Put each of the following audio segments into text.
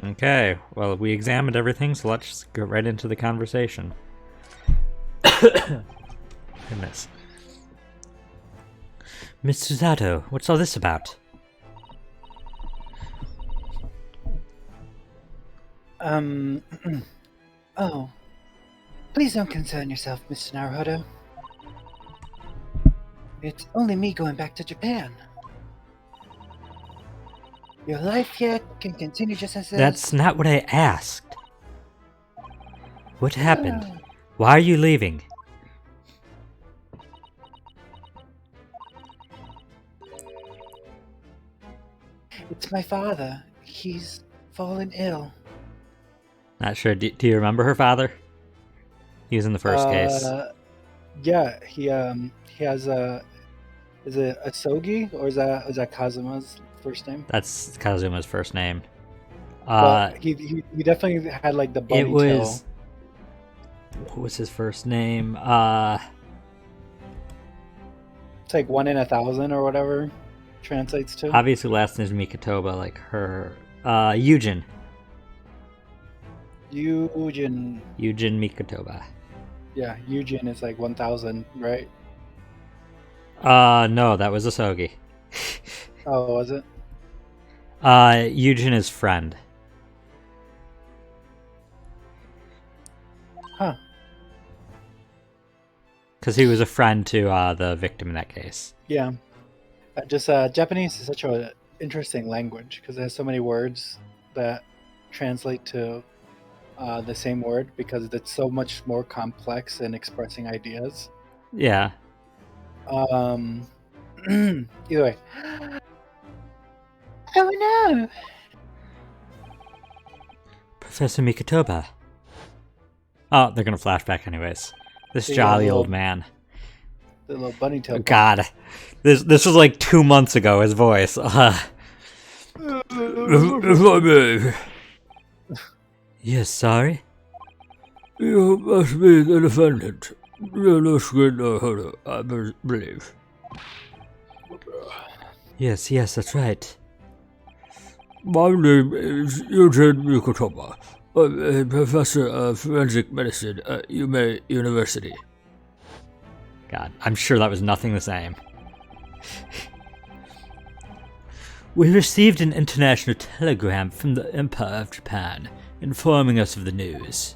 Okay, well, we examined everything, so let's go right into the conversation. Goodness. Miss Susato, what's all this about? Oh. Please don't concern yourself, Mr. Naruhodo. It's only me going back to Japan. Your life here can continue just as That's is. not what I asked. What happened? Why are you leaving? It's my father. He's fallen ill. Not sure. Do you remember her father? He was in the first case. Yeah, he has a is it Asogi or is that Kazuma's first name? That's Kazuma's first name. But he definitely had like the It bunny tail. was... What was his first name? It's like 1 in 1,000 or whatever translates to. Obviously last name is Mikotoba, like her... Eugen. Eugen. Eugen Mikotoba. Yeah, Eugen is like 1,000, right? No, that was Asogi. Oh, was it? Eugen is friend. Huh. Because he was a friend to the victim in that case. Yeah. Just Japanese is such an interesting language because it has so many words that translate to the same word because it's so much more complex in expressing ideas. Yeah. Either way. Oh no! Professor Mikotoba. Oh, they're gonna flashback anyways. This The jolly little- old man. The little bunny tail. God. This was like 2 months ago, his voice. Yes, sorry? You must be the defendant. I believe. Yes, that's right. My name is Eugen Mikotoba. I'm a professor of forensic medicine at Yume University. God, I'm sure that was nothing the same. We received an international telegram from the Empire of Japan informing us of the news.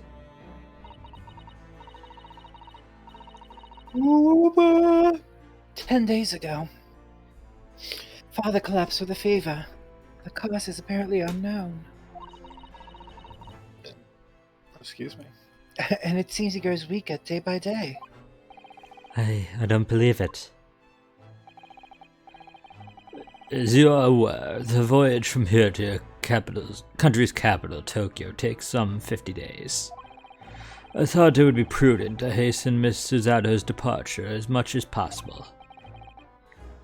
10 days ago. Father collapsed with a fever. The cause is apparently unknown. Excuse me. And it seems he grows weaker day by day. I don't believe it. As you are aware, the voyage from here to your country's capital, Tokyo, takes some 50 days. I thought it would be prudent to hasten Miss Susato's departure as much as possible.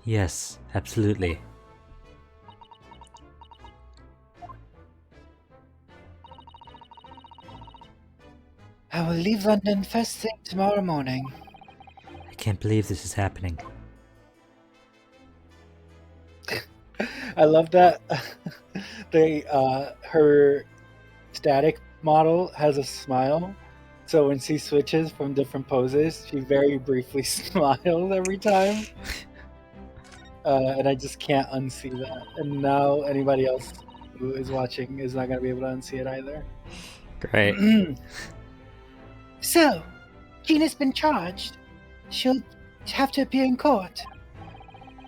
Yes, absolutely. I will leave London first thing tomorrow morning. I can't believe this is happening. I love that her static model has a smile. So when she switches from different poses, she very briefly smiles every time. And I just can't unsee that. And now anybody else who is watching is not going to be able to unsee it either. Great. So, Gina's been charged. She'll have to appear in court.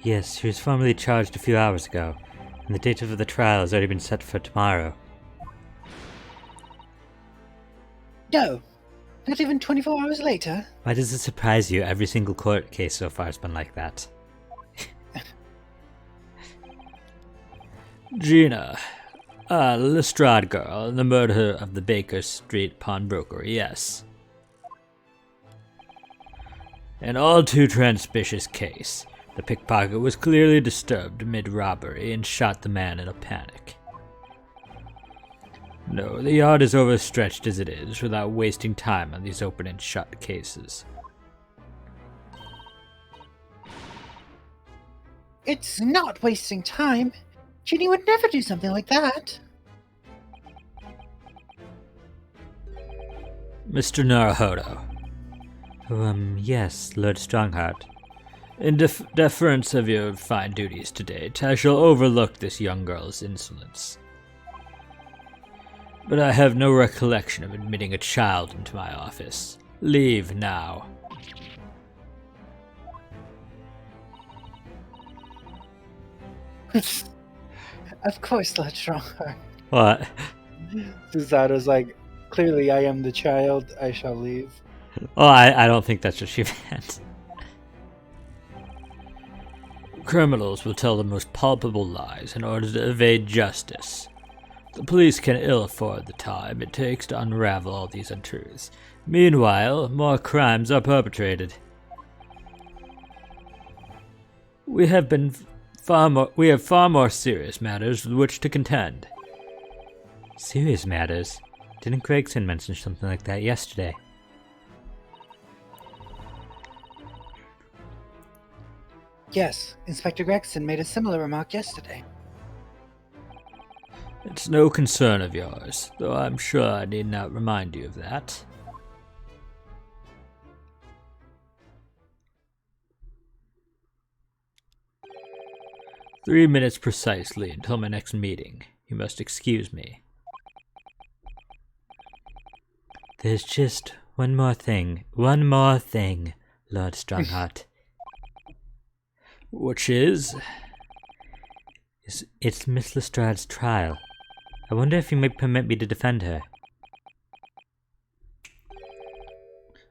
Yes, she was formally charged a few hours ago, and the date of the trial has already been set for tomorrow. No, not even 24 hours later. Why does it surprise you every single court case so far has been like that? Gina, Lestrade girl, the murder of the Baker Street pawnbroker, yes. An all too transsuspicious case. The pickpocket was clearly disturbed mid-robbery and shot the man in a panic. No, the yard is overstretched as it is, without wasting time on these open and shut cases. It's not wasting time. Ginny would never do something like that. Mr. Naruhodo. Yes, Lord Strongheart. In deference of your fine duties to date, I shall overlook this young girl's insolence. But I have no recollection of admitting a child into my office. Leave now. Of course, Lord Strongheart. What? Susato's like, clearly I am the child, I shall leave. Oh, I don't think that's what she meant. Criminals will tell the most palpable lies in order to evade justice. The police can ill afford the time it takes to unravel all these untruths. Meanwhile, more crimes are perpetrated. We have far more serious matters with which to contend. Serious matters? Didn't Gregson mention something like that yesterday? Yes, Inspector Gregson made a similar remark yesterday. It's no concern of yours, though I'm sure I need not remind you of that. "3 minutes precisely until my next meeting. You must excuse me." There's just one more thing, Lord Strongheart. Which is? It's Miss Lestrade's trial. I wonder if you may permit me to defend her.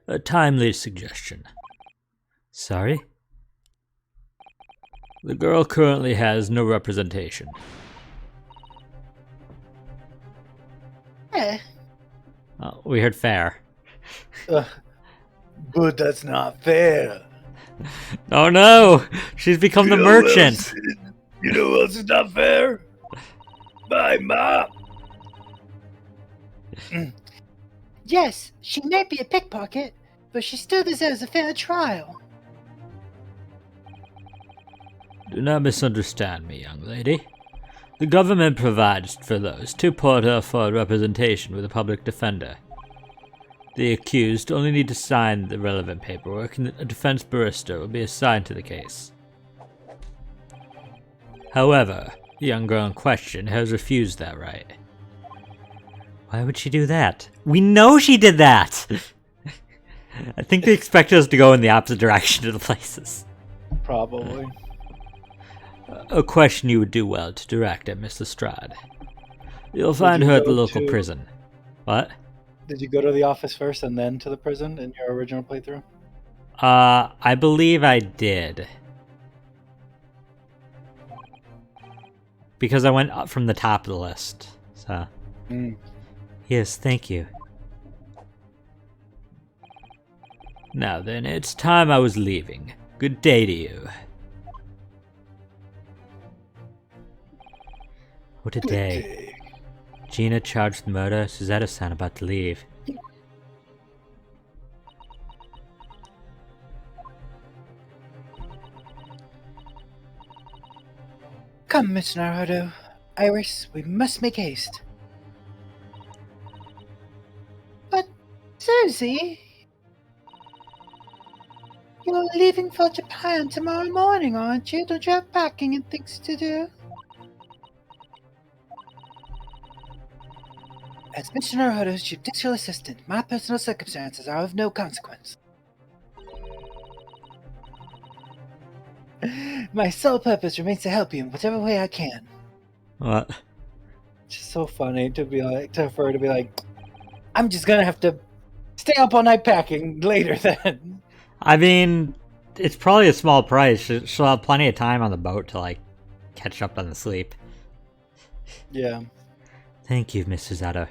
A timely suggestion. Sorry? The girl currently has no representation. Oh, we heard fair. But that's not fair. Oh no! She's become the merchant! You know what else is not fair? My mom! Yes, she may be a pickpocket, but she still deserves a fair trial. Do not misunderstand me, young lady. The government provides for those to put her for representation with a public defender. The accused only need to sign the relevant paperwork, and a defense barrister will be assigned to the case. However, the young girl in question has refused that right. Why would she do that? We know she did that! I think they expect us to go in the opposite direction to the places. Probably. A question you would do well to direct at Miss Lestrade. You'll find her at the local prison. What? Did you go to the office first and then to the prison in your original playthrough? I believe I did. Because I went up from the top of the list, so... Yes, thank you. Now then, it's time I was leaving. Good day to you. What a day. Gina charged with murder, Suzato-san about to leave. Come, Miss Naruhodo. Iris, we must make haste. But, Susie... You're leaving for Japan tomorrow morning, aren't you? Don't you have packing and things to do? As Mr. Naruhodo's judicial assistant, my personal circumstances are of no consequence. My sole purpose remains to help you in whatever way I can. What? It's just so funny to be like, for her to be like, I'm just gonna have to stay up all night packing later then. I mean, it's probably a small price. She'll have plenty of time on the boat to, like, catch up on the sleep. Yeah. Thank you, Miss Suzato.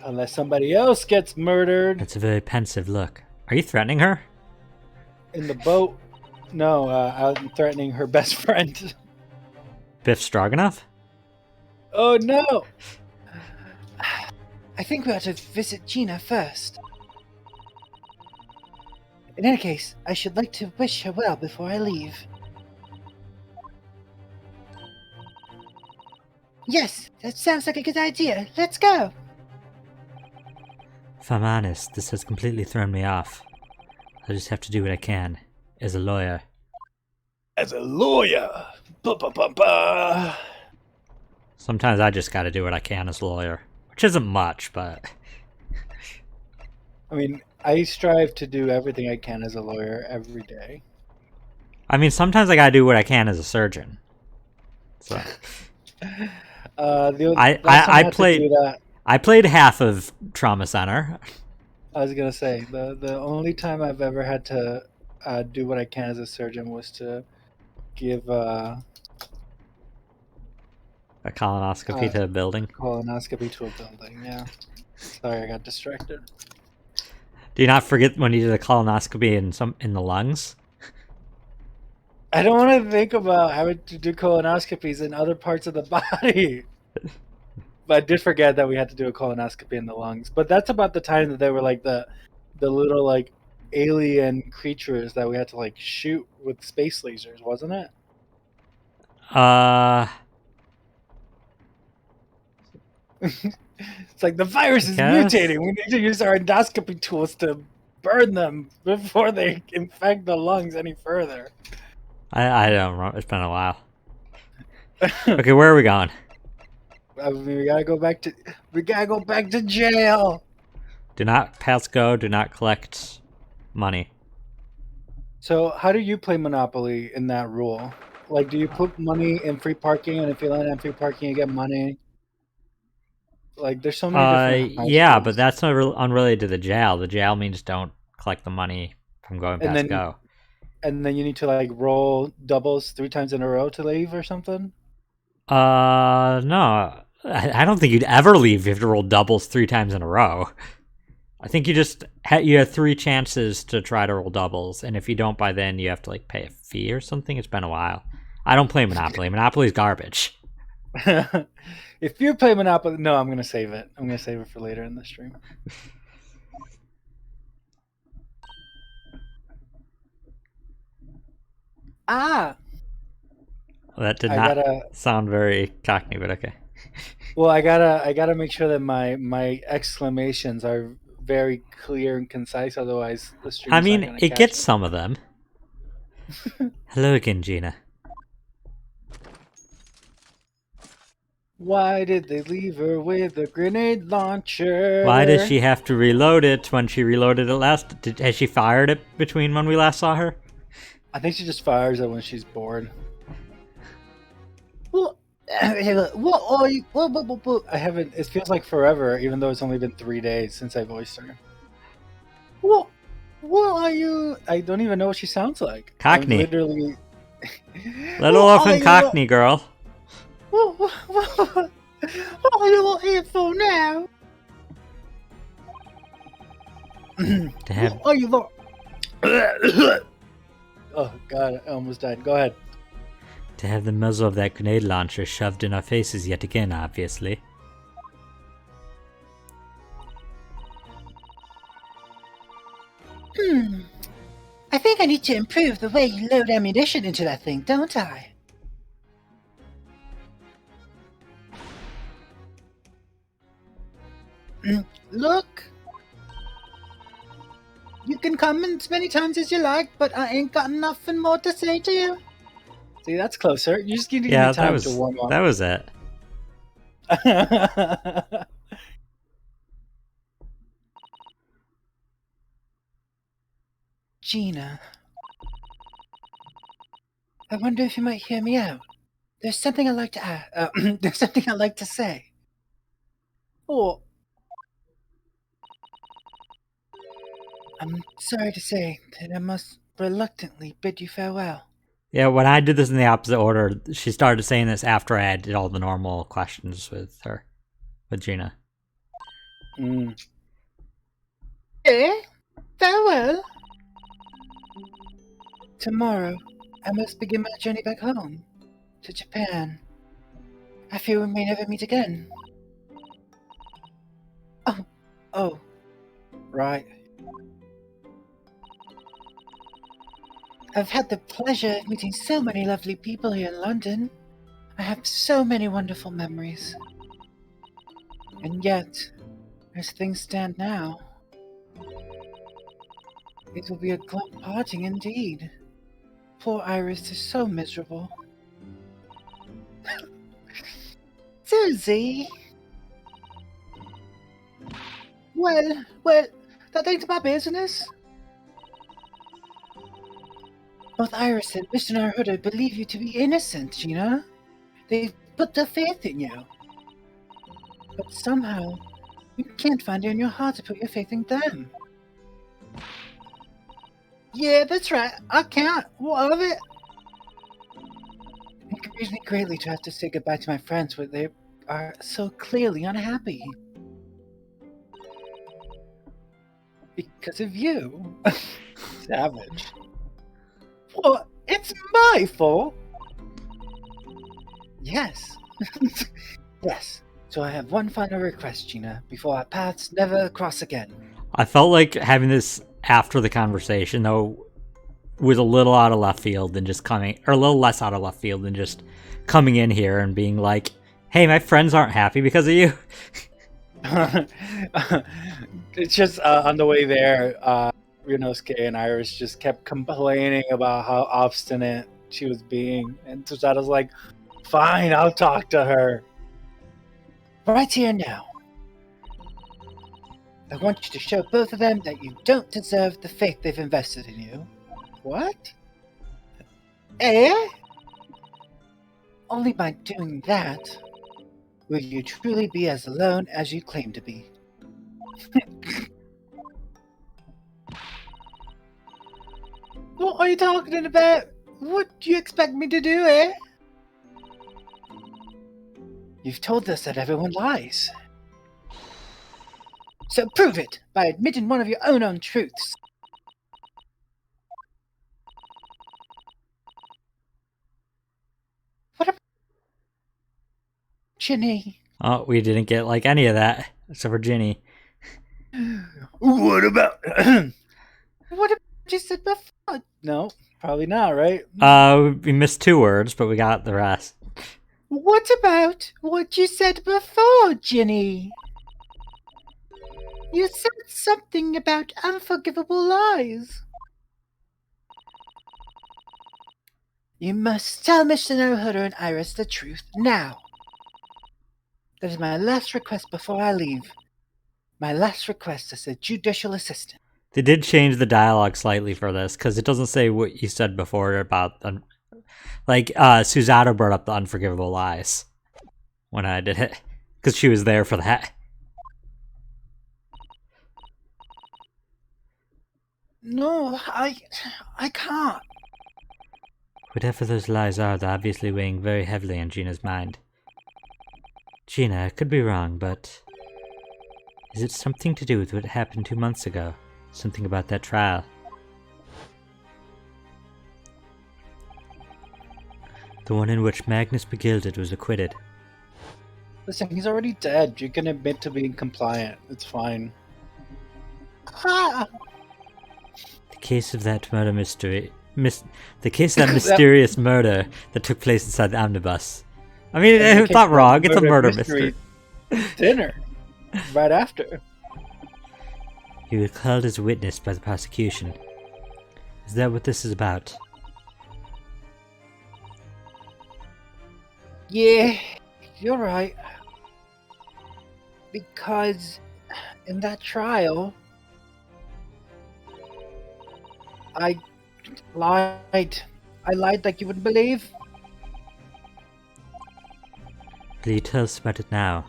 Unless somebody else gets murdered. That's a very pensive look. Are you threatening her? In the boat? No, I'm threatening her best friend. Biff Stroganoff? Oh no! I think we ought to visit Gina first. In any case, I should like to wish her well before I leave. Yes, that sounds like a good idea. Let's go. If I'm honest, this has completely thrown me off. I just have to do what I can, as a lawyer. As a lawyer. Ba-ba-ba-ba. Sometimes I just gotta do what I can as a lawyer. Which isn't much, but... I mean, I strive to do everything I can as a lawyer every day. I mean, sometimes I gotta do what I can as a surgeon. So... Last time I had to do that, I played half of Trauma Center. I was gonna say the only time I've ever had to do what I can as a surgeon was to give A colonoscopy to a building. colonoscopy to a building. Yeah, sorry, I got distracted. Do you not forget when you did a colonoscopy in the lungs? I don't want to think about having to do colonoscopies in other parts of the body. But I did forget that we had to do a colonoscopy in the lungs. But that's about the time that they were like the little like alien creatures that we had to like shoot with space lasers, wasn't it? It's like the virus is Guess. mutating. We need to use our endoscopy tools to burn them before they infect the lungs any further. I don't remember. It's been a while. Okay, where are we going? I mean, we gotta go back to jail. Do not pass go. Do not collect money. So how do you play Monopoly in that rule? Like, do you put money in free parking, and if you land on free parking, you get money? Like, there's so many different house Yeah, rules. but that's not unrelated to the jail. The jail means don't collect the money from going And past then- go. And then you need to like roll doubles 3 times in a row to leave or something. No. I don't think you'd ever leave if you have to roll doubles 3 times in a row. I think you just you have 3 chances to try to roll doubles, and if you don't by then, you have to like pay a fee or something. It's been a while. I don't play Monopoly. Monopoly's garbage. If you play Monopoly, no, I'm gonna save it. I'm gonna save it for later in the stream. Ah, That did I not gotta. sound very Cockney, but okay. Well, I gotta make sure that my exclamations are very clear and concise. Otherwise, the stream. I mean, it gets some of them. Hello again, Gina. Why did they leave her with a grenade launcher? Why does she have to reload it when she reloaded it last? Has she fired it between when we last saw her? I think she just fires it when she's bored. What are you? What? I haven't. It feels like forever, even though it's only been 3 days since I voiced her. What? What are you? I don't even know what she sounds like. Cockney. I'm literally. Little orphan Cockney girl. What are you here for now? To have What are you for? Oh God! I almost died. Go ahead. to have the muzzle of that grenade launcher shoved in our faces yet again, obviously. I think I need to improve the way you load ammunition into that thing, don't I? Look. You can come in as many times as you like, but I ain't got nothing more to say to you. See, that's closer. You just need to Yeah, give me time that to warm up. was it. Gina. I wonder if you might hear me out. There's something I'd like to add. There's something I'd like to say. Oh, I'm sorry to say that I must reluctantly bid you farewell. Yeah, when I did this in the opposite order, she started saying this after I did all the normal questions with her, with Gina. Eh? Farewell? Tomorrow, I must begin my journey back home, to Japan. I fear we may never meet again. Oh, right. I've had the pleasure of meeting so many lovely people here in London. I have so many wonderful memories. And yet, as things stand now, It will be a glum parting indeed. Poor Iris is so miserable. Susie! Well, that ain't my business. Both Iris and Mr. Naruto believe you to be innocent, Gina. They've put their faith in you. But somehow, you can't find it in your heart to put your faith in them. Yeah, that's right. I can't. What of it? It grieves me greatly to have to say goodbye to my friends when they are so clearly unhappy. Because of you. Savage. What? It's my fault? Yes. Yes. So I have one final request, Gina, before our paths never cross again. I felt like having this after the conversation, though, was a little out of left field than just coming, or a little less out of left field than just coming in here and being like, hey, my friends aren't happy because of you. It's just on the way there, Ryunosuke and Iris just kept complaining about how obstinate she was being. And Susato's like, fine, I'll talk to her. Right here now. I want you to show both of them that you don't deserve the faith they've invested in you. What? Eh? Only by doing that will you truly be as alone as you claim to be. What are you talking about? What do you expect me to do, eh? You've told us that everyone lies. So prove it by admitting one of your own untruths. What about Ginny? Oh, we didn't get like any of that except for Ginny. What about... what about you said before? No, probably not, right? We missed 2 words, but we got the rest. What about what you said before, Ginny? You said something about unforgivable lies. You must tell Mr. Naruto and Iris the truth now. That is my last request before I leave. My last request as a judicial assistant. They did change the dialogue slightly for this, because it doesn't say what you said before about... Susato brought up the unforgivable lies when I did it, because she was there for that. No, I can't. Whatever those lies are, they're obviously weighing very heavily on Gina's mind. Gina, I could be wrong, but... is it something to do with what happened 2 months ago? Something about that trial? The one in which Magnus Begilded was acquitted. Listen, he's already dead. You can admit to being compliant. It's fine. Ah! The case of that murder mystery... the case of that mysterious murder that took place inside the omnibus. I mean, it's not wrong. It's a murder mystery. Dinner. Right after. He was called as a witness by the prosecution. Is that what this is about? Yeah, you're right. Because in that trial, I lied. I lied like you wouldn't believe. Will you tell us about it now?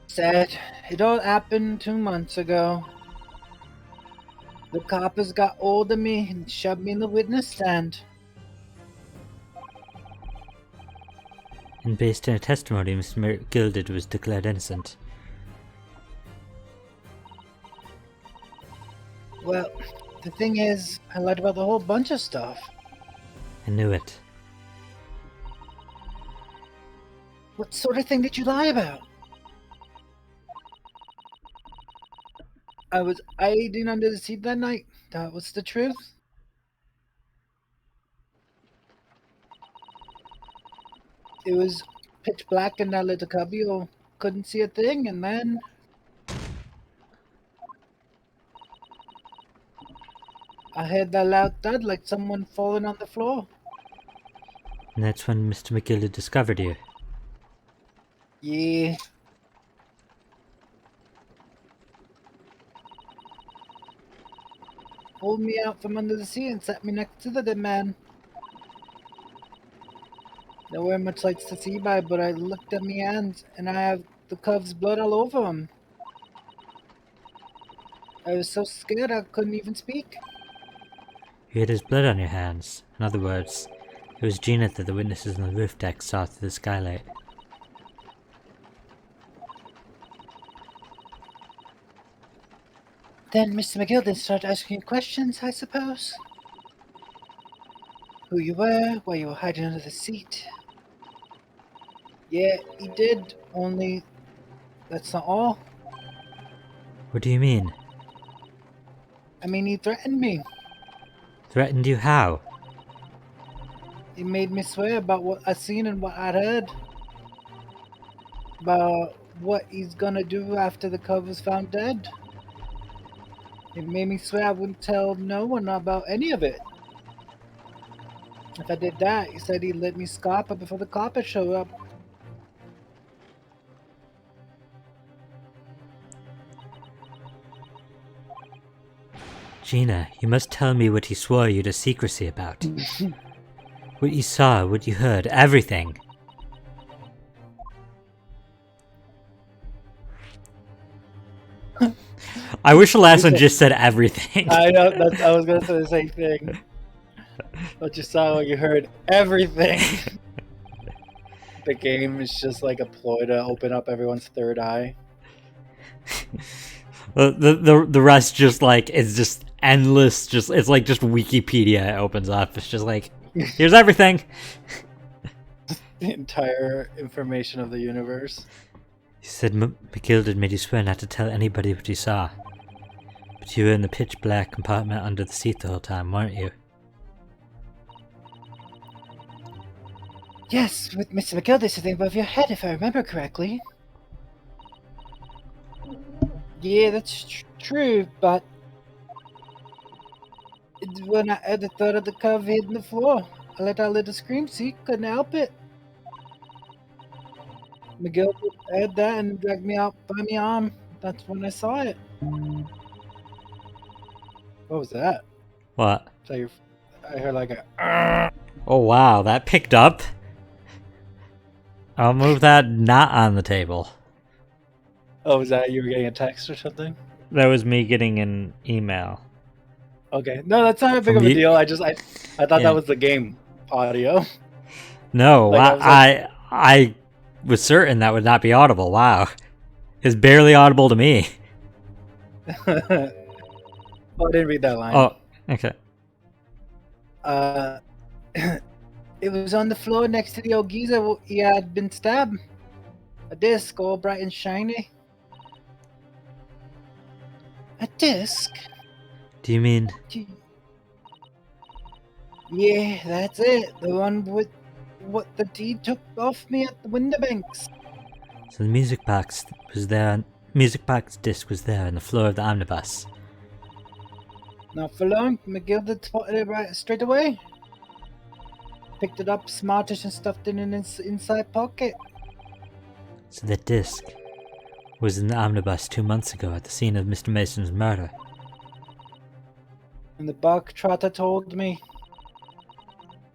Said it all happened 2 months ago. The coppers got hold of me and shoved me in the witness stand. And based on a testimony, Mr. Gilded was declared innocent. Well, the thing is, I lied about a whole bunch of stuff. I knew it. What sort of thing did you lie about? I was hiding under the seat that night. That was the truth. It was pitch black in that little cubby. Couldn't see a thing, and then I heard that loud thud like someone falling on the floor. And that's when Mr. McGilda discovered you. Yeah. Pulled me out from under the seat and sat me next to the dead man. There weren't much lights to see by, but I looked at me hands, and I have the cub's blood all over them. I was so scared I couldn't even speak. You had his blood on your hands. In other words, it was Gina that the witnesses on the roof deck saw through the skylight. Then Mr. McGilden started asking questions, I suppose. Who you were, why you were hiding under the seat. Yeah, he did, only that's not all. What do you mean? I mean, he threatened me. Threatened you how? He made me swear about what I seen and what I'd heard. About what he's gonna do after the cub was found dead. He made me swear I wouldn't tell no one about any of it. If I did that, he said he'd let me scarper before the coppers show up. Gina, you must tell me what he swore you to secrecy about. What you saw, what you heard, everything. I wish the last one just said everything. I know, I was gonna say the same thing. What you saw, what you heard, everything. The game is just like a ploy to open up everyone's third eye. The rest just like it's just endless. Just it's like just Wikipedia opens up. It's just like here's everything. The entire information of the universe. You said McGilda made you swear not to tell anybody what you saw. But you were in the pitch black compartment under the seat the whole time, weren't you? Yes, with Mr. McGilden sitting above your head, if I remember correctly. Yeah, that's true, but when I had the thought of the cub hitting the floor, I let out a little scream, see? Couldn't help it. Miguel had that and dragged me out by my arm. That's when I saw it. What was that? What? I heard like a... Oh wow, that picked up. I'll move that not on the table. Oh, was that you were getting a text or something? That was me getting an email. Okay. No, that's not a big From of a you- deal. I thought Yeah. that was the game audio. No, Like, I was certain that would not be audible. Wow. It's barely audible to me. Well, I didn't read that line. Oh, okay. It was on the floor next to the old geezer. He had been stabbed. A disc, all bright and shiny. A disc? Do you mean Yeah, that's it. The one with what the deed took off me at the window banks. so the music box was there? Music box disc was there on the floor of the omnibus. Not for long, McGill spotted it right straight away. Picked it up, smartish, and stuffed it in his inside pocket. So the disc was in the omnibus 2 months ago at the scene of Mr. Mason's murder. And the bog trotter told me.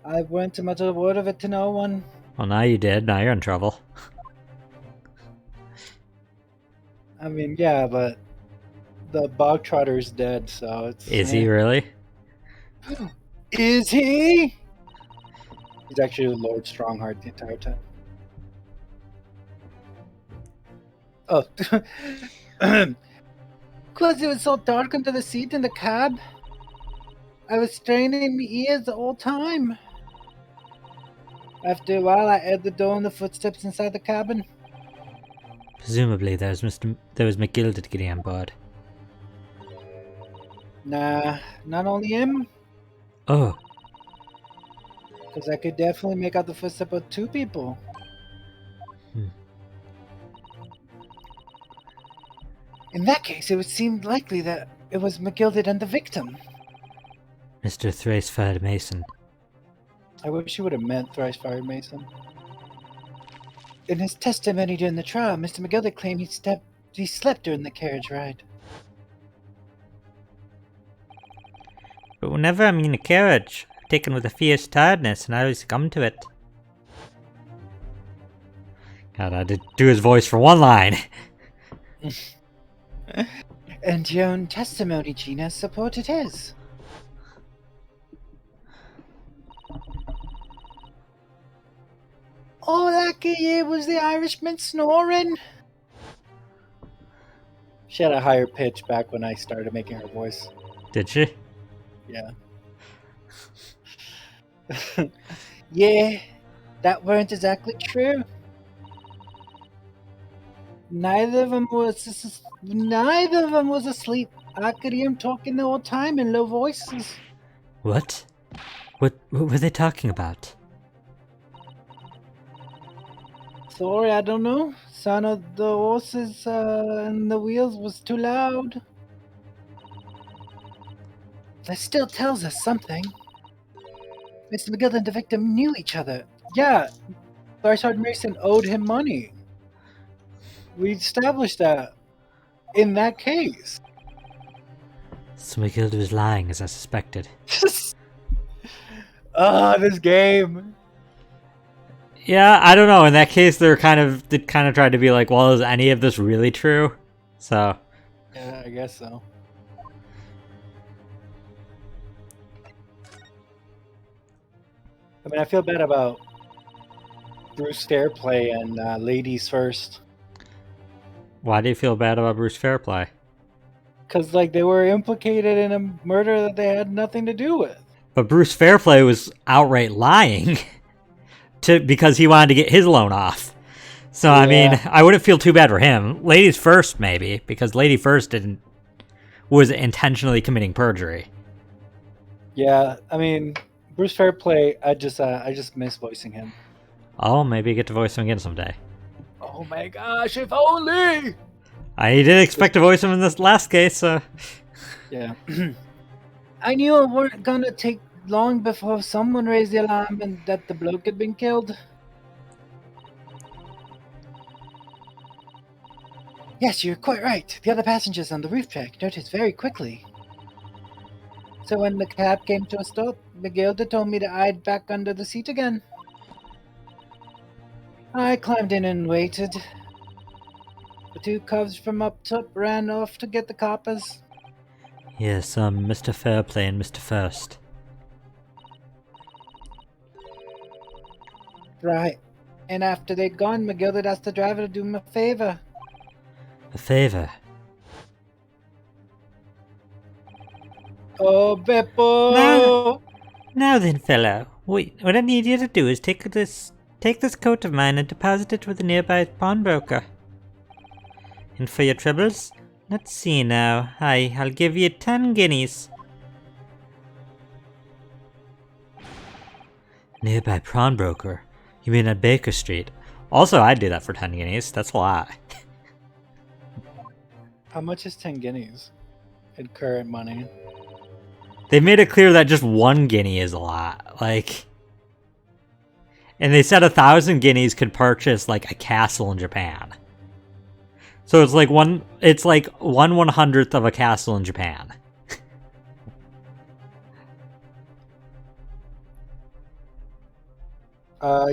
I weren't too much of a word of it to no one. Well, now you did. Now you're in trouble. I mean, yeah, but the bog trotter's dead, so it's... Is he really? Is he? He's actually Lord Strongheart the entire time. Oh. Because it was so dark under the seat in the cab. I was straining my ears the whole time. After a while, I heard the door and the footsteps inside the cabin. Presumably, there was McGilda getting on board. Nah, not only him, Oh, because I could definitely make out the footsteps of two people. In that case, it would seem likely that it was McGilded and the victim. Mr. Thrice-Fired Mason. I wish you would have meant thrice fired Mason. In his testimony during the trial, Mr. McGilded claimed he slept during the carriage ride. But whenever I'm in a carriage, I'm taken with a fierce tiredness and I always succumb to it. God, I did do his voice for one line. And your own testimony, Gina, supported his. All I could hear was the Irishman snoring. She had a higher pitch back when I started making her voice. Did she? Yeah. Yeah, that weren't exactly true. Neither of them was asleep. I could hear them talking the whole time in low voices. What? What were they talking about? Sorry, I don't know. Sound of the horses and the wheels was too loud. That still tells us something. Mr. McGill and the victim knew each other. Yeah, Thrice-Fired Mason owed him money. We established that in that case. So McGill was lying, as I suspected. This game. Yeah, I don't know. In that case, they kind of tried to be like, well, is any of this really true? So. Yeah, I guess so. I mean, I feel bad about Bruce Fairplay and Ladies First. Why do you feel bad about Bruce Fairplay? Because, like, they were implicated in a murder that they had nothing to do with. But Bruce Fairplay was outright lying because he wanted to get his loan off. So, I mean, I wouldn't feel too bad for him. Ladies First, maybe, because Lady First was intentionally committing perjury. Yeah, I mean, Bruce Fairplay, I just miss voicing him. Oh, maybe you get to voice him again someday. Oh my gosh, if only! I did expect to voice him in this last case, so... Yeah. I knew it weren't gonna take long before someone raised the alarm and that the bloke had been killed. Yes, you're quite right. The other passengers on the roof track noticed very quickly. So when the cab came to a stop, McGilda told me to hide back under the seat again. I climbed in and waited. The two cubs from up top ran off to get the coppers. Yes, Mr. Fairplay and Mr. First. Right. And after they'd gone, McGilda asked the driver to do him a favor. A favor? Oh, Beppo! Now then, fellow, what I need you to do is take this coat of mine and deposit it with a nearby pawnbroker. And for your troubles, let's see now. I'll give you 10 guineas. Nearby pawnbroker? You mean at Baker Street? Also, I'd do that for 10 guineas. That's a lot. How much is 10 guineas in current money? They made it clear that just 1 guinea is a lot. Like... And they said 1,000 guineas could purchase, like, a castle in Japan. So it's like 1/100th of a castle in Japan.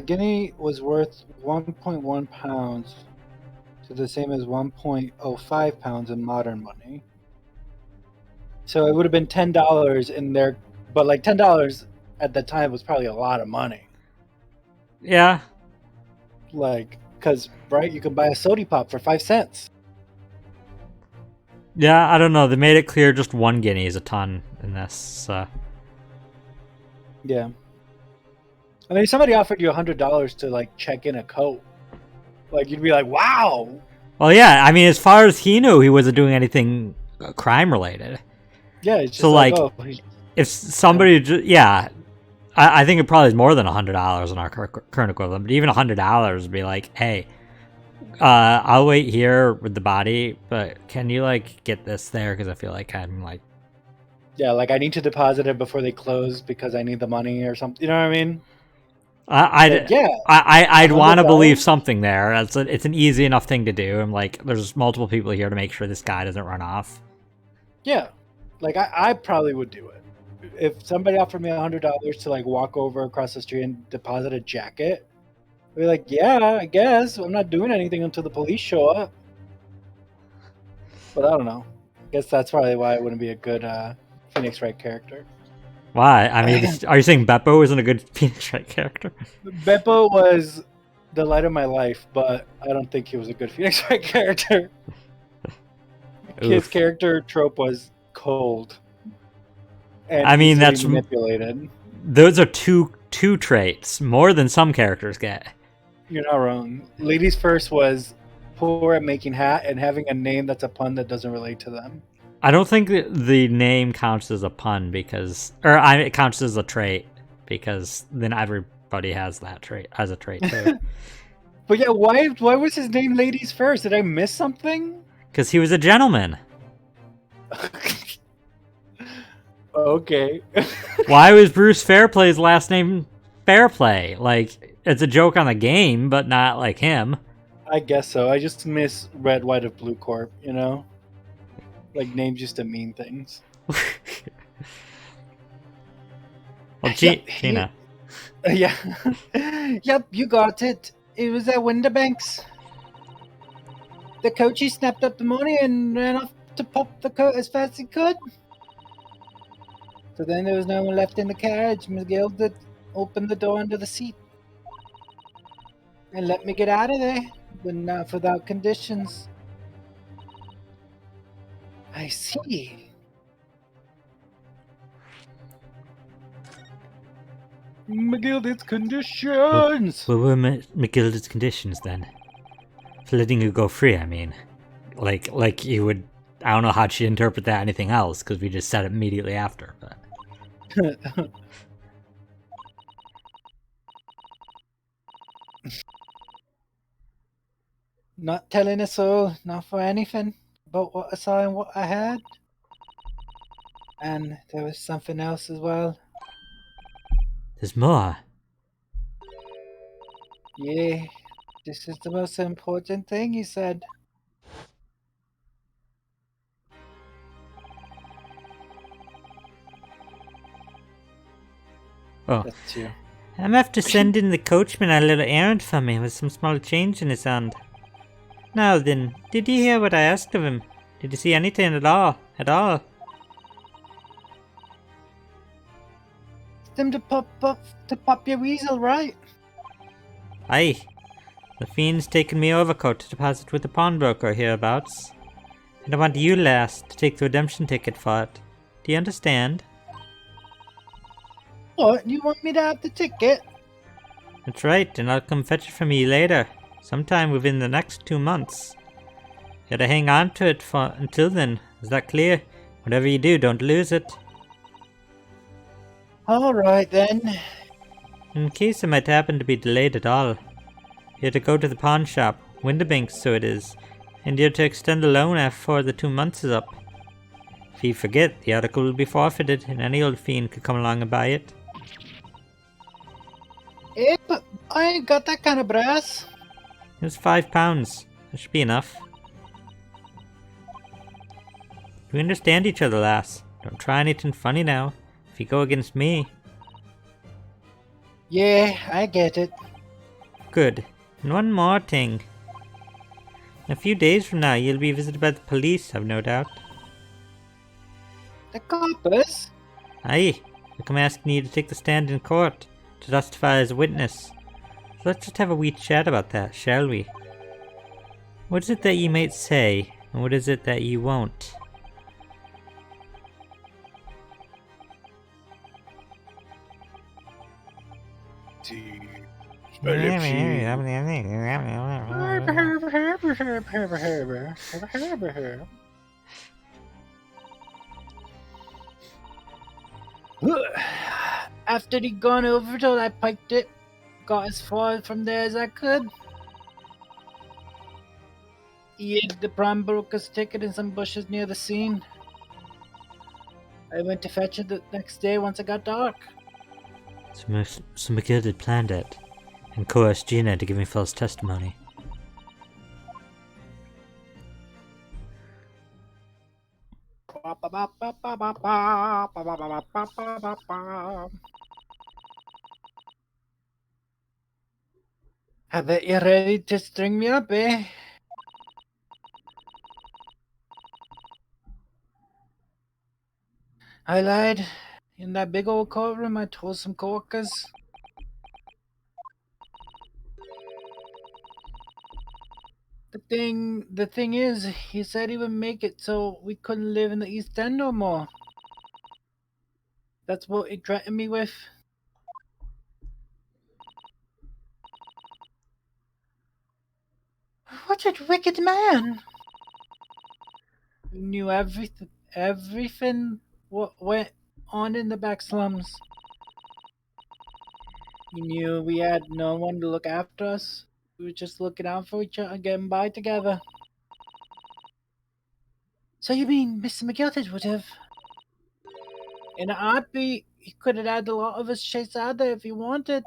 Guinea was worth 1.1 pounds, to the same as 1.05 pounds in modern money. So it would have been $10 in there, but like $10 at the time was probably a lot of money. Yeah. Like, because, right, you could buy a soda pop for 5 cents. Yeah, I don't know. They made it clear just 1 guinea is a ton in this. Yeah. I mean, if somebody offered you $100 to, like, check in a coat, like, you'd be like, wow! Well, yeah, I mean, as far as he knew, he wasn't doing anything crime-related. Yeah, it's just so, like oh, if somebody... I think it probably is more than $100 in our current equivalent, but even $100 would be like, hey, I'll wait here with the body, but can you like get this there? Because I feel like I'm like, Yeah, like I need to deposit it before they close because I need the money or something. You know what I mean? I'd Yeah, I'd want to believe $100? something there. It's an easy enough thing to do. I'm like, there's multiple people here to make sure this guy doesn't run off. Yeah, like I probably would do it if somebody offered me $100 to like walk over across the street and deposit a jacket. I'd be like, yeah, I guess I'm not doing anything until the police show up. But I don't know. I guess that's probably why it wouldn't be a good Phoenix Wright character. Why? I mean, are you saying Beppo isn't a good Phoenix Wright character? Beppo was the light of my life, but I don't think he was a good Phoenix Wright character. His Oof. character trope was cold. And I mean, easily that's manipulated. those are two traits, more than some characters get. You're not wrong. Ladies First was poor at making hat and having a name that's a pun that doesn't relate to them. I don't think that the name counts as a pun because, it counts as a trait because then everybody has that trait as a trait too. But yeah, why was his name Ladies First? Did I miss something? Because he was a gentleman. Okay. Why was Bruce Fairplay's last name Fairplay? Like, it's a joke on the game, but not like him. I guess so. I just miss Red, White, of Blue Corp, you know? Like, names used to mean things. Well, Yep, Gina. Yeah. Yep, you got it. It was at Winterbanks. The coachie snapped up the money and ran off to pop the coat as fast as he could. So then there was no one left in the carriage. McGill did open the door under the seat and let me get out of there, but not without conditions. I see. McGilda's conditions! What were McGilda's conditions then? For letting you go free, I mean. Like you would... I don't know how she'd interpret that anything else, because we just said it immediately after, but... Not telling a soul, not for anything, but what I saw and what I heard. And there was something else as well. There's more. Yeah, this is the most important thing, he said. Oh. That's you. I'm after sending the coachman a little errand for me with some small change in his hand. Now then, did you hear what I asked of him? Did you see anything at all? At all? Them to pop your weasel, right? Aye. The fiend's taken me overcoat to deposit with the pawnbroker hereabouts. And I want you, lass, to take the redemption ticket for it. Do you understand? What? You want me to have the ticket? That's right, and I'll come fetch it from you later. Sometime within the next 2 months. You gotta hang on to it for until then. Is that clear? Whatever you do, don't lose it. Alright then. In case it might happen to be delayed at all, you're to go to the pawn shop, Winterbanks so it is, and you're to extend the loan after the 2 months is up. If you forget, the article will be forfeited, and any old fiend could come along and buy it. Eh, but I ain't got that kind of brass. It's £5. That should be enough. We understand each other, lass. Don't try anything funny now. If you go against me. Yeah, I get it. Good. And one more thing. In a few days from now, you'll be visited by the police, I've no doubt. The coppers? Aye. They'll come asking you to take the stand in court, to testify as a witness. So let's just have a wee chat about that, shall we? What is it that you might say, and what is it that you won't? After he'd gone over till I piked it, got as far from there as I could. He hid the prime broker's ticket in some bushes near the scene. I went to fetch it the next day once it got dark. So McGill had planned it and coerced Gina into giving false testimony. I bet you're ready to string me up, eh? I lied. In that big old courtroom, I told some coworkers. The thing is, he said he would make it so we couldn't live in the East End no more. That's what he threatened me with. What a wicked man! He knew everything what went on in the back slums. He knew we had no one to look after us. We were just looking out for each other, getting by together. So you mean Mr. McGilted would have... In a heartbeat, he could have had a lot of us chased out there if he wanted.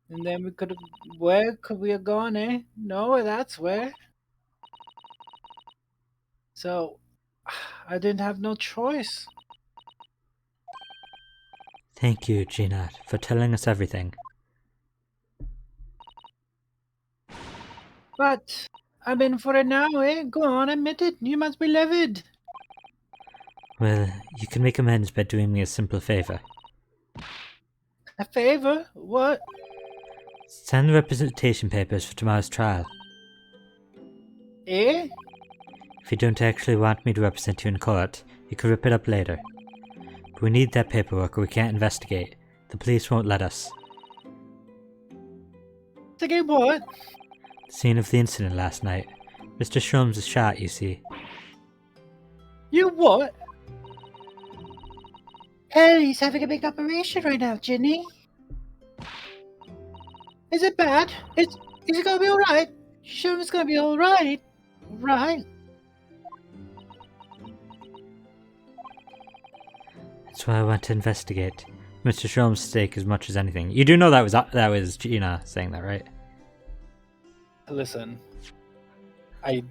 And then we could have... Where could we have gone, eh? No, that's where. So, I didn't have no choice. Thank you, Gina, for telling us everything. But, I'm in for it now, eh? Go on, admit it. You must be livid. Well, you can make amends by doing me a simple favor. A favor? What? Send the representation papers for tomorrow's trial. Eh? If you don't actually want me to represent you in court, you can rip it up later. But we need that paperwork or we can't investigate. The police won't let us. Say what? The scene of the incident last night. Mr. Sholmes was shot, you see. You what? Hell, he's having a big operation right now, Ginny. Is it bad? Is it gonna be alright? Sure, it's gonna be alright. Right? That's why I want to investigate. Mr. Sholmes' stake as much as anything. You do know that was Gina saying that, right? Listen, I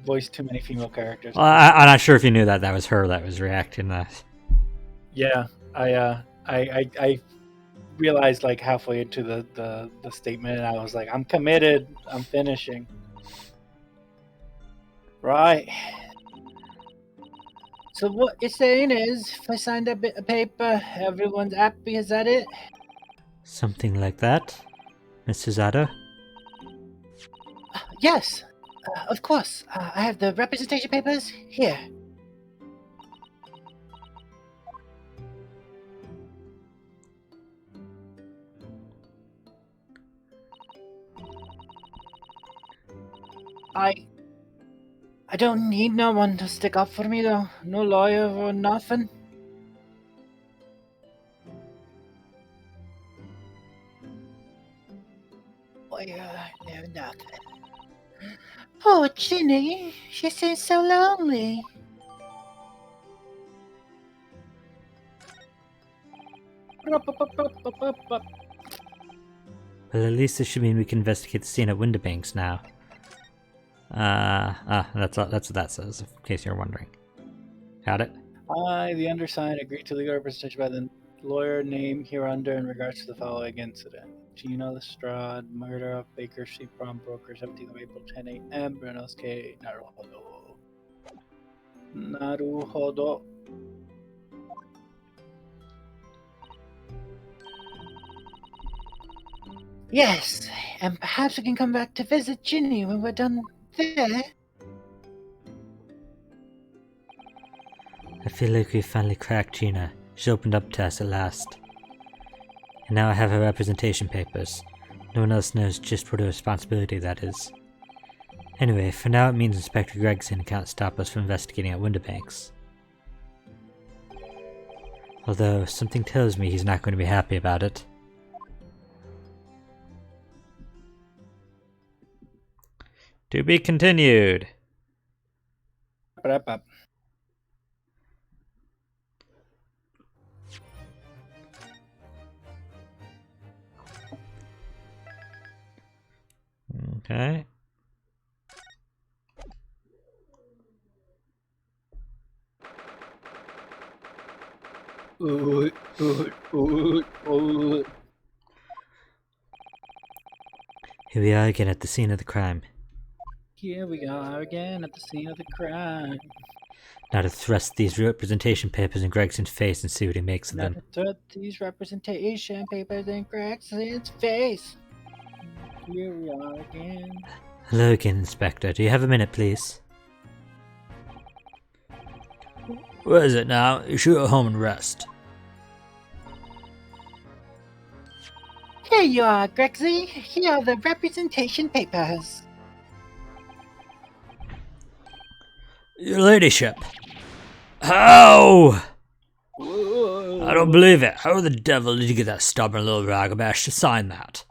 voiced too many female characters. Well, I'm not sure if you knew that was her that was reacting to that. Yeah, I realized like halfway into the statement, and I was like, I'm committed. I'm finishing. Right. So what you're saying is, if I signed a bit of paper, everyone's happy. Is that it? Something like that, Mr. Zado? Yes, of course. I have the representation papers here. I don't need no one to stick up for me, though. No lawyer or nothing. Lawyer, no nothing. Oh, Ginny, she seems so lonely. Well, at least this should mean we can investigate the scene at Windibanks now. That's what that says, in case you're wondering. Got it? I, the undersigned, agree to legal representation by the lawyer named hereunder in regards to the following incident. Gina Lestrade, murder of Baker Street Prom Broker, 17th of April, 10 a.m. Buenos K. Naruhodo. Naruhodo. Yes, and perhaps we can come back to visit Ginny when we're done there. I feel like we finally cracked Gina. She opened up to us at last. And now I have her representation papers. No one else knows just what a responsibility that is. Anyway, for now it means Inspector Gregson can't stop us from investigating at Windibanks. Although, something tells me he's not going to be happy about it. To be continued. Ba-da-ba. Okay. Ooh, ooh, ooh, ooh. Here we are again at the scene of the crime. Here we are again at the scene of the crime. Now to thrust these representation papers in Gregson's face and see what he makes of Now them. to throw these representation papers in Gregson's face. Here we are again. Hello again, Inspector. Do you have a minute, please? Where is it now? You should go home and rest. Here you are, Grexy. Here are the representation papers. Your ladyship. How? Whoa. I don't believe it. How the devil did you get that stubborn little ragabash to sign that?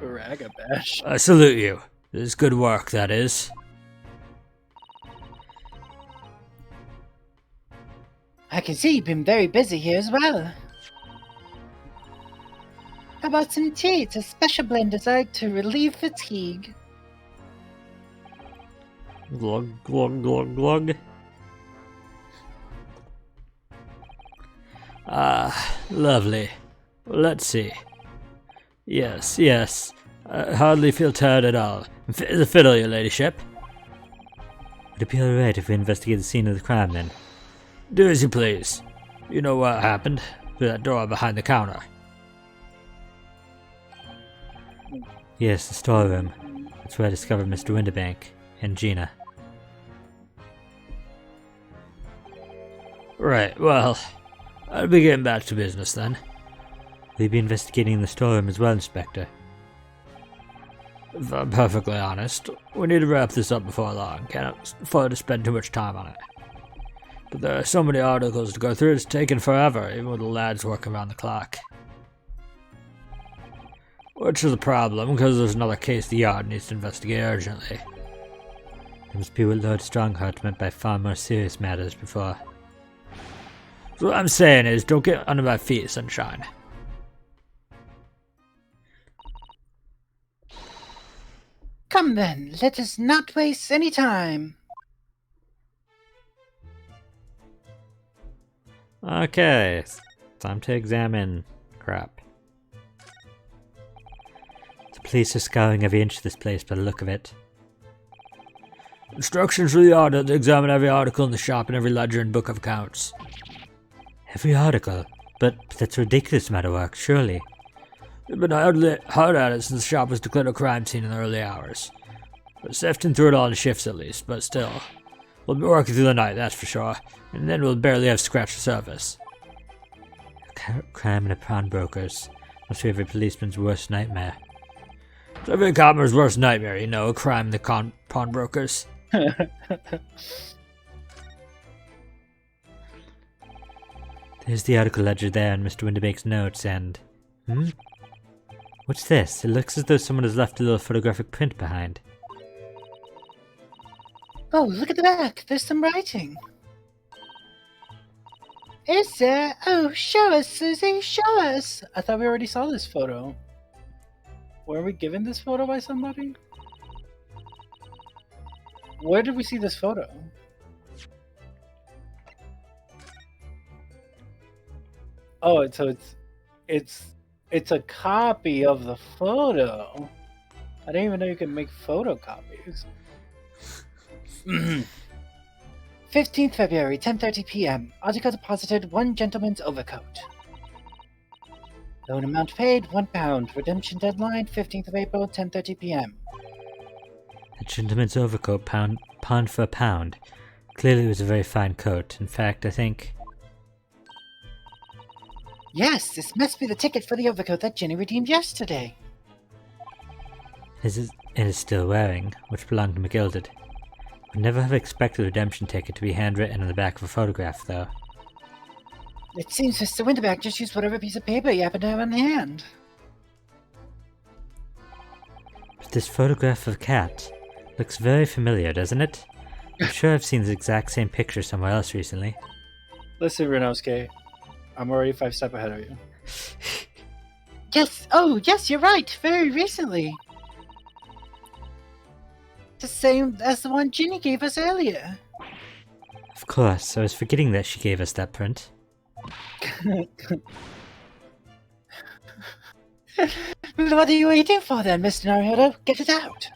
Ragabash. I salute you. This is good work, that is. I can see you've been very busy here as well. How about some tea? It's a special blend designed to relieve fatigue. Glug, glug, glug, glug. Ah, lovely. Well, let's see. Yes, yes. I hardly feel tired at all. The fiddle, your ladyship. Would it be alright if we investigate the scene of the crime then? Do as you please. You know what happened through that door behind the counter. Yes, the storeroom. That's where I discovered Mr. Winterbank and Gina. Right, well, I'll be getting back to business then. Will you be investigating the storeroom as well, Inspector? If I'm perfectly honest, we need to wrap this up before long. Can't afford to spend too much time on it. But there are so many articles to go through, it's taking forever, even with the lads working around the clock. Which is a problem, because there's another case the yard needs to investigate urgently. There must be what Lord Strongheart meant by far more serious matters before. So what I'm saying is, don't get under my feet, sunshine. Come then, let us not waste any time. Okay, time to examine crap. The police are scouring every inch of this place by the look of it. Instructions for the audit to examine every article in the shop and every ledger and book of accounts. Every article? But that's a ridiculous amount of work, surely. We've been hard at it since the shop was declared a crime scene in the early hours. We're sifting through it all in shifts at least, but still. We'll be working through the night, that's for sure, and then we'll barely have scratched the surface. Crime and a pawnbrokers. Must be every policeman's worst nightmare. It's every copper's worst nightmare, you know, a crime and the pawnbrokers. There's the article ledger there and Mr. Winterbake's notes and... What's this? It looks as though someone has left a little photographic print behind. Oh, look at the back. There's some writing. Is there? Oh, show us, Susie. Show us. I thought we already saw this photo. Were we given this photo by somebody? Where did we see this photo? Oh, so it's a copy of the photo. I didn't even know you could make photocopies. 15th February, 10:30 p.m. Article deposited, one gentleman's overcoat. Loan amount paid, £1. Redemption deadline, 15th of April, 10:30 p.m. A gentleman's overcoat, pound for a pound. Clearly it was a very fine coat. In fact, I think... Yes, this must be the ticket for the overcoat that Jenny redeemed yesterday. It is still wearing, which belonged to McGilded. Would never have expected the redemption ticket to be handwritten on the back of a photograph, though. It seems Mr. Winterback just used whatever piece of paper he happened to have on hand. But this photograph of a cat, Looks very familiar, doesn't it? I'm sure I've seen the exact same picture somewhere else recently. Listen, Renosuke, I'm already 5 steps ahead of you. Yes, oh, yes, you're right. Very recently. The same as the one Ginny gave us earlier. Of course, I was forgetting that she gave us that print. What are you waiting for then, Mr. Naruto? Get it out.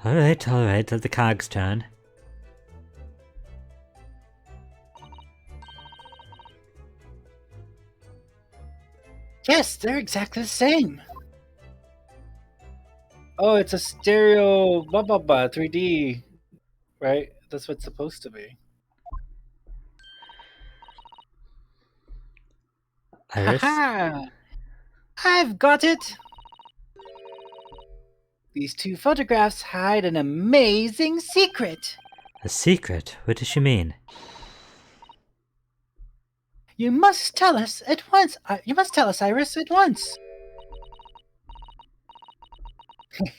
Alright, let the cogs turn. Yes, they're exactly the same. Oh, it's a stereo 3D, right? That's what it's supposed to be. Iris? Haha! I've got it! These 2 photographs hide an amazing secret. A secret? What does she mean? You must tell us at once. You must tell us, Iris, at once.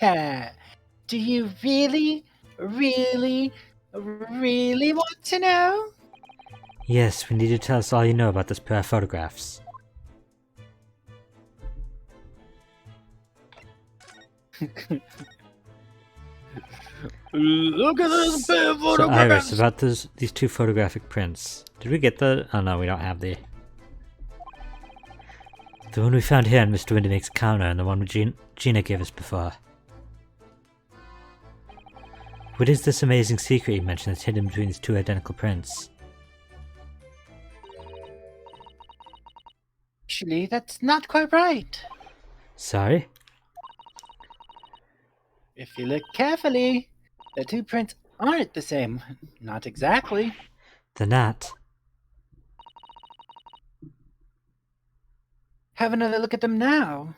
Do you really, really, really want to know? Yes, we need to tell us all you know about this pair of photographs. Look at this pair of So photographs! Iris, about these 2 photographic prints. Did we get the... Oh no, we don't have the... The one we found here on Mr. Windymake's counter and the one Gina gave us before. What is this amazing secret you mentioned that's hidden between these 2 identical prints? Actually, that's not quite right. Sorry? If you look carefully, the 2 prints aren't the same. Not exactly. They're not. Have another look at them now.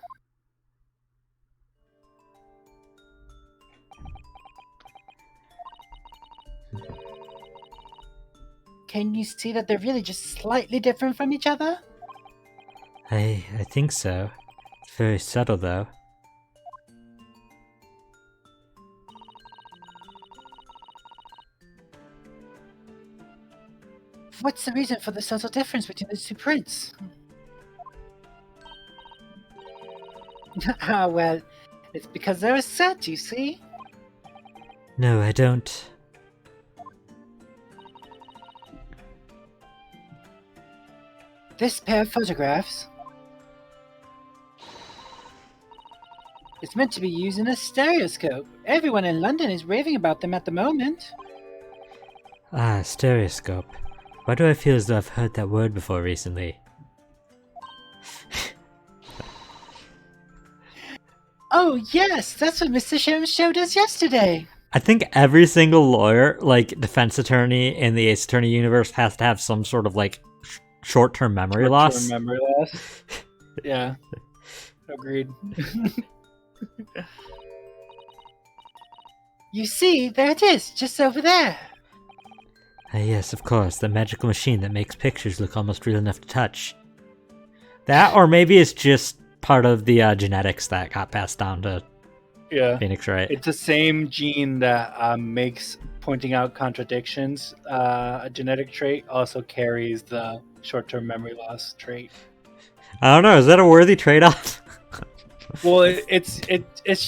Can you see that they're really just slightly different from each other? I think so. It's very subtle though. What's the reason for the subtle difference between the 2 prints? Ah, well, it's because they're a set, you see? No, I don't. This pair of photographs is meant to be used in a stereoscope. Everyone in London is raving about them at the moment. Ah, stereoscope. Why do I feel as though I've heard that word before recently? Oh yes, that's what Mr. Sherman showed us yesterday. I think every single lawyer, like defense attorney in the Ace Attorney universe, has to have some sort of like short-term memory loss. Memory loss. Yeah. Agreed. You see, there it is, just over there. Yes, of course, the magical machine that makes pictures look almost real enough to touch. That, or maybe it's just part of the genetics that got passed down to Phoenix, right? It's the same gene that makes pointing out contradictions. A genetic trait also carries the short-term memory loss trait. I don't know, is that a worthy trade-off? Well, it's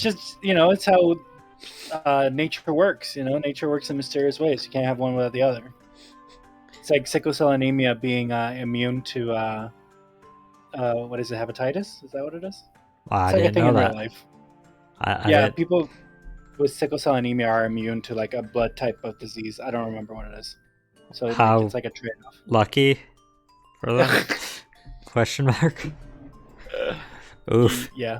just, it's how nature works. Nature works in mysterious ways. You can't have one without the other. It's like sickle cell anemia being immune to what is it, hepatitis? Is that what it is? I It's like a didn't thing know in real that. life. I People with sickle cell anemia are immune to like a blood type of disease. I don't remember what it is. So How- it's like a trade-off. lucky for them? Question mark? Oof. Yeah.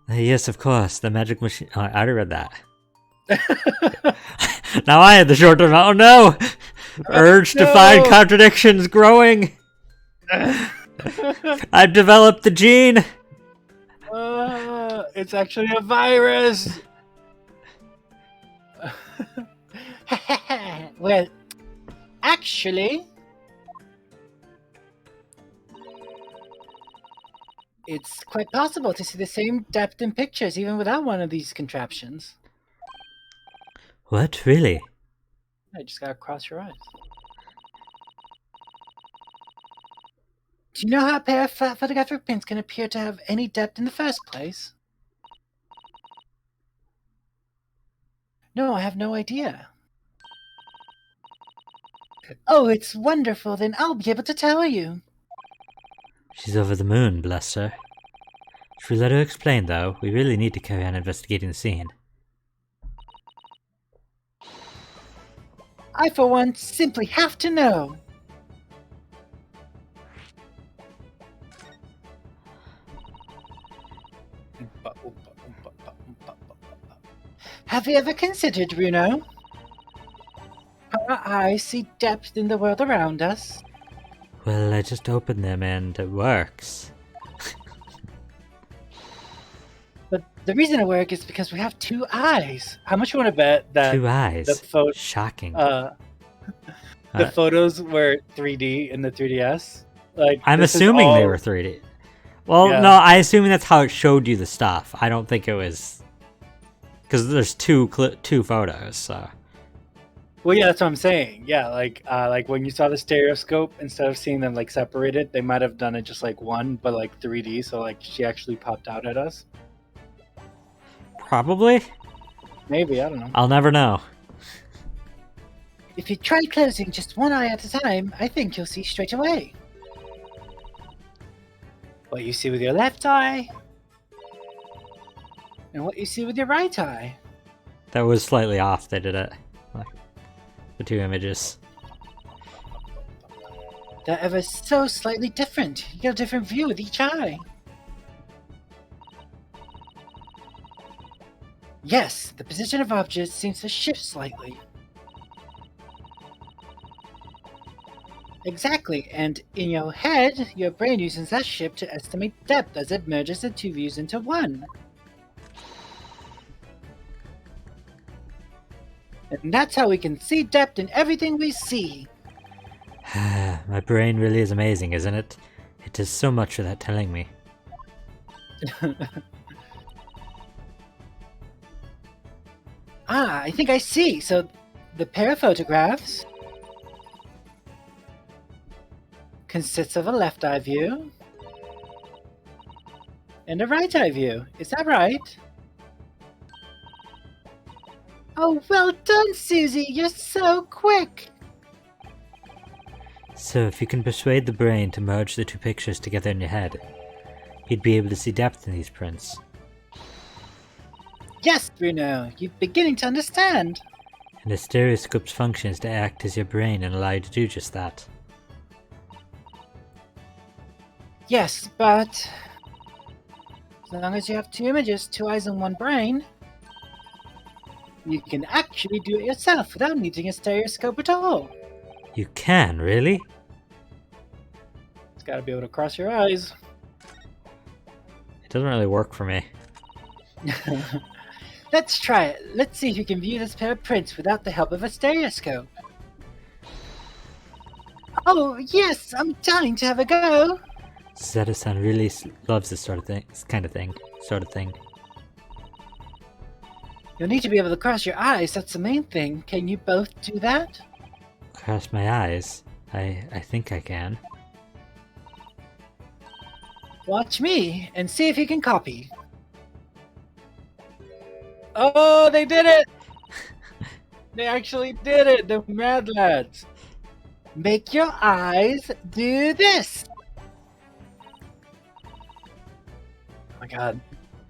Yes, of course, the magic machine. Oh, I already read that. Now I had the short term. Oh no! Urge to find No! contradictions growing. I've developed the gene. It's actually a virus. Well, actually, It's quite possible to see the same depth in pictures even without one of these contraptions. What, really? I just gotta cross your eyes. Do you know how a pair of flat photographic prints can appear to have any depth in the first place? No, I have no idea. Oh, it's wonderful. Then I'll be able to tell you. She's over the moon, bless her. Should we let her explain, though? We really need to carry on investigating the scene. I, for one, simply have to know. Have you ever considered, Bruno, how our eyes see depth in the world around us? Well, I just opened them and it works. But the reason it works is because we have two eyes. How much you want to bet that 2 eyes. the Shocking. the photos were 3D in the 3DS? Like, I'm this is assuming they all- were 3D. Well, Yeah. no, I assuming that's how it showed you the stuff. I don't think it was... Because there's two photos, so... Well, yeah, that's what I'm saying. Yeah, like when you saw the stereoscope, instead of seeing them like separated, they might have done it just like one, but like 3D. So like she actually popped out at us. Probably? Maybe, I don't know. I'll never know. If you try closing just one eye at a time, I think you'll see straight away. What you see with your left eye, And what you see with your right eye. That was slightly off, they did it. Like, the 2 images. They're ever so slightly different. You get a different view with each eye. Yes, the position of objects seems to shift slightly. Exactly, and in your head, your brain uses that shift to estimate depth as it merges the 2 views into one. And that's how we can see depth in everything we see. My brain really is amazing, isn't it? It does so much without telling me. I think I see. So, the pair of photographs consists of a left eye view and a right eye view. Is that right? Oh, well done, Susie. You're so quick. So if you can persuade the brain to merge the 2 pictures together in your head, you'd be able to see depth in these prints. Yes, Bruno. You're beginning to understand. And the stereoscope's function is to act as your brain and allow you to do just that. Yes, but as long as you have 2 images, 2 eyes, and 1 brain, you can actually do it yourself without needing a stereoscope at all. You can, really? it's got to be able to cross your eyes. It doesn't really work for me. Let's try it. Let's see if you can view this pair of prints without the help of a stereoscope. Oh, yes, I'm dying to have a go. Zeta-san really loves this sort of thing. You'll need to be able to cross your eyes, that's the main thing. Can you both do that? Cross my eyes. I think I can. Watch me and see if you can copy. Oh, they did it! They actually did it, the mad lads. Make your eyes do this. Oh my god.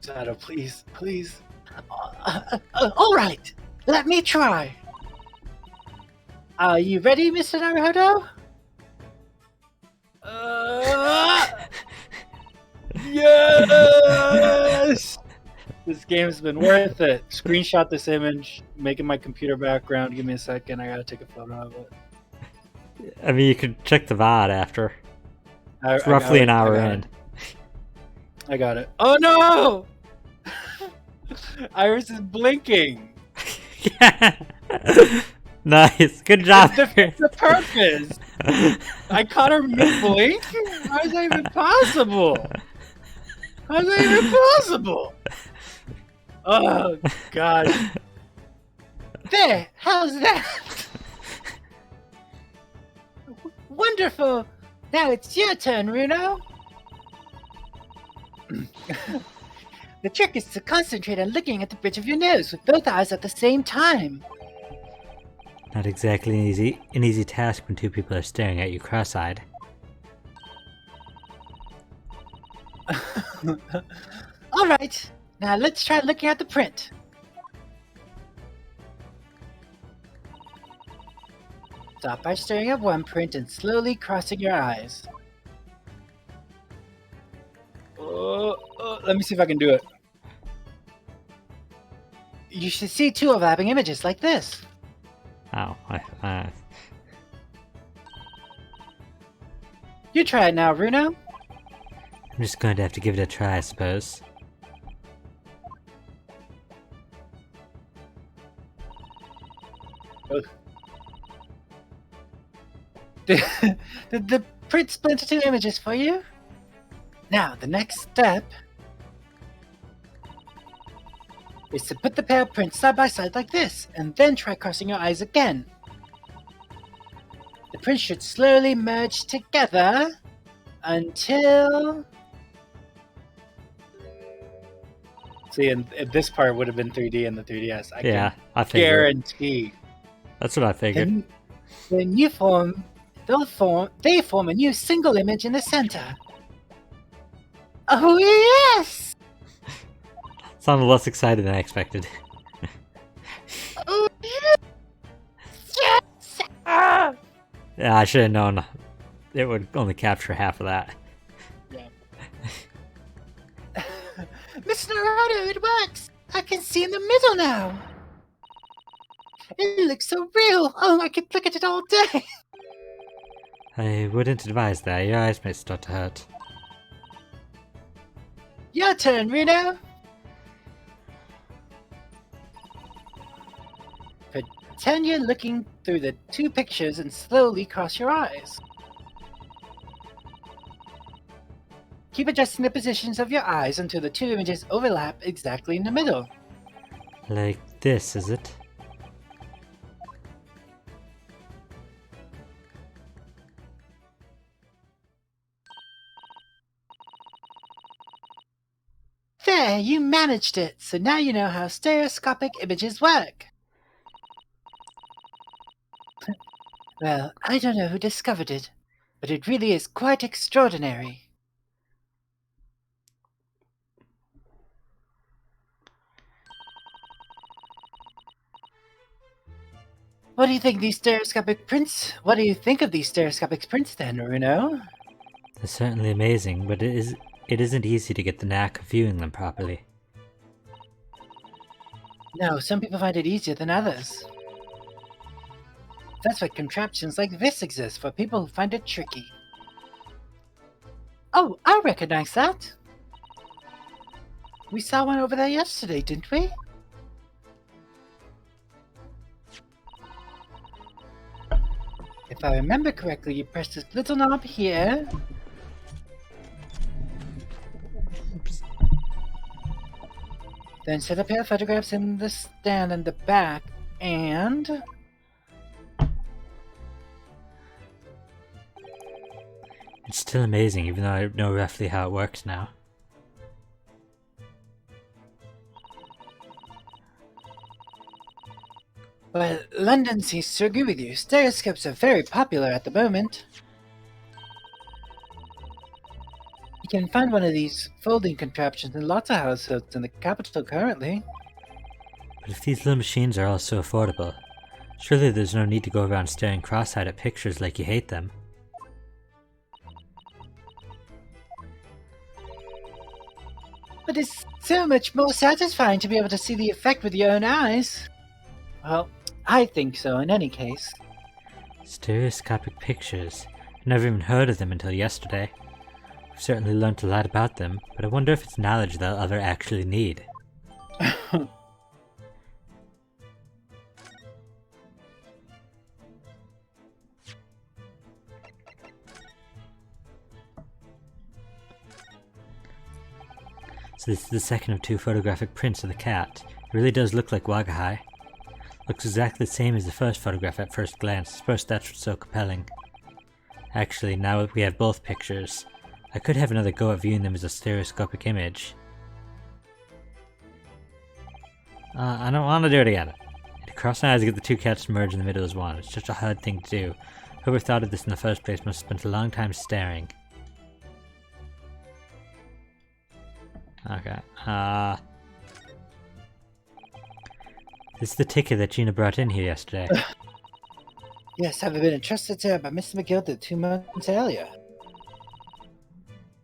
Sato, please, please. All right, let me try. Are you ready, Mr. Naruhodo? Yes! This game's been worth it. Screenshot this image, make it my computer background. Give me a second, I gotta take a photo of it. I mean, you could check the VOD after. It's I roughly got an it, hour I got in. it. I got it. Oh no! Iris is blinking. Nice. Good job. It defeats the purpose. I caught her mid blink. How is that even possible? How's that even possible? Oh, God. There, how's that? Wonderful! Now it's your turn, Runo. The trick is to concentrate on looking at the bridge of your nose with both eyes at the same time. Not exactly an easy task when two people are staring at you cross-eyed. Alright, now let's try looking at the print. Start by staring at one print and slowly crossing your eyes. Let me see if I can do it. You should see two overlapping images like this. Oh, You try it now, Runo. I'm just going to have to give it a try, I suppose. The print split into two images for you. Now, the next step is to put the pair of prints side by side like this, and then try crossing your eyes again. The prints should slowly merge together until... See, and this part would have been 3D in the 3DS. I Yeah, can I figured. guarantee. That's what I figured. Then you form... They form a new single image in the center. Oh yes! Sounded less excited than I expected. Oh yes! Yes! Ah! Yeah, I should have known it would only capture half of that. Yeah. Mr. Naruto, it works! I can see in the middle now! It looks so real! Oh, I could look at it all day! I wouldn't advise that. Your eyes may start to hurt. Your turn, Reno! Pretend you're looking through the two pictures and slowly cross your eyes. Keep adjusting the positions of your eyes until the two images overlap exactly in the middle. Like this, is it? There, you managed it! So now you know how stereoscopic images work! Well, I don't know who discovered it, but it really is quite extraordinary. What do you think of these stereoscopic prints? What do you think of these stereoscopic prints then, Runo? They're certainly amazing, but it isn't easy to get the knack of viewing them properly. No, some people find it easier than others. That's why contraptions like this exist, for people who find it tricky. Oh, I recognize that! We saw one over there yesterday, didn't we? If I remember correctly, you press this little knob here. Oops. Then set a pair of photographs in the stand in the back, and... It's still amazing, even though I know roughly how it works now. Well, London seems to agree with you. Stereoscopes are very popular at the moment. You can find one of these folding contraptions in lots of households in the capital currently. But if these little machines are all so affordable, surely there's no need to go around staring cross-eyed at pictures like you hate them. But it's so much more satisfying to be able to see the effect with your own eyes. Well, I think so in any case. Stereoscopic pictures. I never even heard of them until yesterday. I've certainly learned a lot about them, but I wonder if it's knowledge that I'll ever actually need. So this is the second of 2 photographic prints of the cat. It really does look like Wagahai. Looks exactly the same as the first photograph at first glance. I suppose that's what's so compelling. Actually, now we have both pictures. I could have another go at viewing them as a stereoscopic image. I don't want to do it again. I had to cross my eyes to get the 2 cats to merge in the middle as one. It's such a hard thing to do. Whoever thought of this in the first place must have spent a long time staring. Okay, this is the ticket that Gina brought in here yesterday. Yes, having been entrusted to her by Mr. McGill 2 months earlier.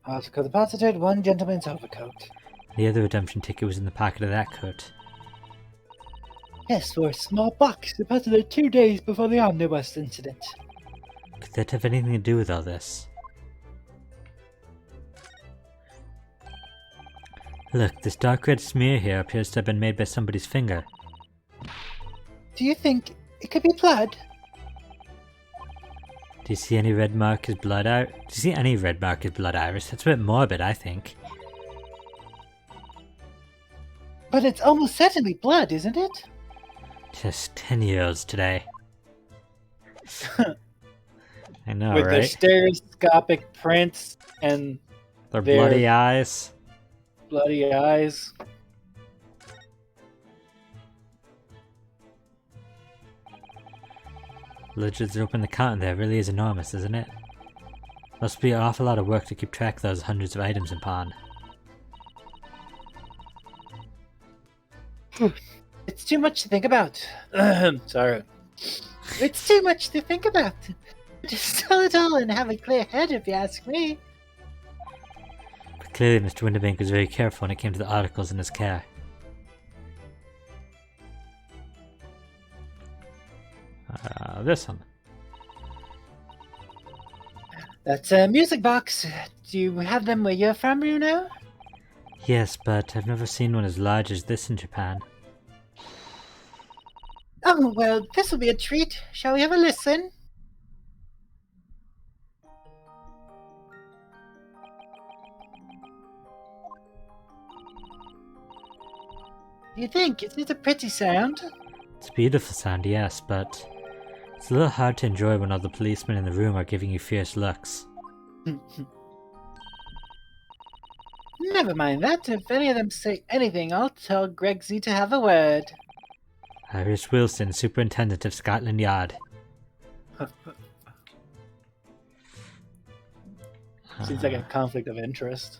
Article deposited, 1 gentleman's overcoat. The other redemption ticket was in the pocket of that coat. Yes, for a small box deposited 2 days before the omnibus incident. Could that have anything to do with all this? Look, this dark red smear here appears to have been made by somebody's finger. Do you think it could be blood? Do you see any red mark as blood, Iris? Do you see any red mark as blood, Iris? That's a bit morbid, I think. But it's almost certainly blood, isn't it? Just 10 years today. I know, With their right? stereoscopic prints and Their their- bloody eyes. bloody eyes. Legends that open the cotton there really is enormous, isn't it? Must be an awful lot of work to keep track of those hundreds of items in pawn. It's too much to think about. Sorry. It's too much to think about. Just tell it all and have a clear head if you ask me. But clearly Mr. Winterbank was very careful when it came to the articles in his care. This one. That's a music box. Do you have them where you're from, Bruno? Yes, but I've never seen one as large as this in Japan. Oh, well, this will be a treat. Shall we have a listen? Do you think? Is it a pretty sound? It's a beautiful sound, yes, but it's a little hard to enjoy when all the policemen in the room are giving you fierce looks. Never mind that. If any of them say anything, I'll tell Gregsy to have a word. Iris Wilson, Superintendent of Scotland Yard. Seems like a conflict of interest.